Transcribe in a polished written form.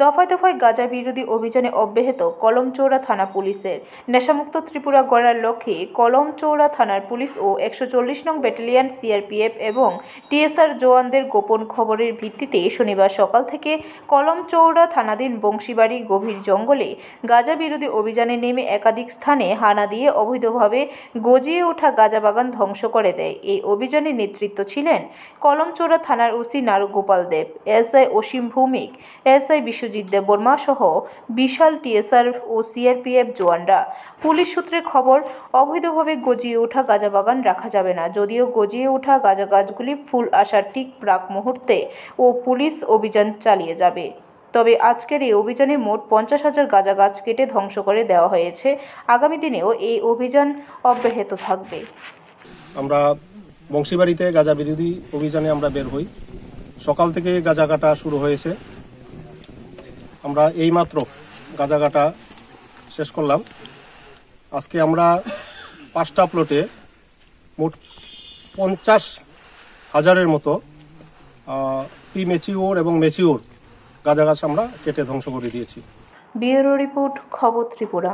দফায় দফায় গাঁজা বিরোধী অভিযানে অব্যাহত কলমচৌড়া থানা পুলিশের। নেশামুক্ত ত্রিপুরা গড়ার লক্ষ্যে কলমচৌড়া থানার পুলিশ ও 140 নং ব্যাটালিয়ন সিআরপিএফ এবং টিএসআর জওয়ানদের গোপন খবরের ভিত্তিতে শনিবার সকাল থেকে কলমচৌড়া থানাধীন বংশীবাড়ি গভীর জঙ্গলে গাঁজা বিরোধী অভিযানে নেমে একাধিক স্থানে হানা দিয়ে অবৈধভাবে গজিয়ে ওঠা গাঁজা বাগান ধ্বংস করে দেয়। এই অভিযানে নেতৃত্ব ছিলেন কলমচৌড়া থানার ওসি নারুগোপাল দেব, এসআই অসীম ভৌমিক, এসআই বিশ্বজিৎ দেববর্মা সহ বিশাল টিএসআর ও সিআরপিএফ জওয়ানরা। পুলিশ সূত্রে খবর, অবৈধভাবে গজিয়ে ওঠা গাঁজা বাগান রাখা যাবে না। যদিও গজিয়ে ওঠা গাঁজা গাছগুলি ফুল আসার ঠিক প্রাক মুহূর্তে ও পুলিশ অভিযান চালিয়ে যাবে। তবে আজকের এই অভিযানে মোট 50,000 গাঁজা গাছ কেটে ধ্বংস করে দেওয়া হয়েছে। আগামী দিনেও এই অভিযান অব্যাহত থাকবে। আমরা বংশীবাড়িতে গাঁজা বিরোধী অভিযানে আমরা বের হই। সকাল থেকে গাঁজা কাটা শুরু হয়েছে। আমরা এইমাত্র গাঁজা কাটা শেষ করলাম। আজকে আমরা 5টা প্লটে মোট 50,000-এর মতো প্রি ম্যাচিওর এবং ম্যাচিওর গাঁজা গাছ আমরা কেটে ধ্বংস করে দিয়েছি। ব্যুরো রিপোর্ট, খবর ত্রিপুরা।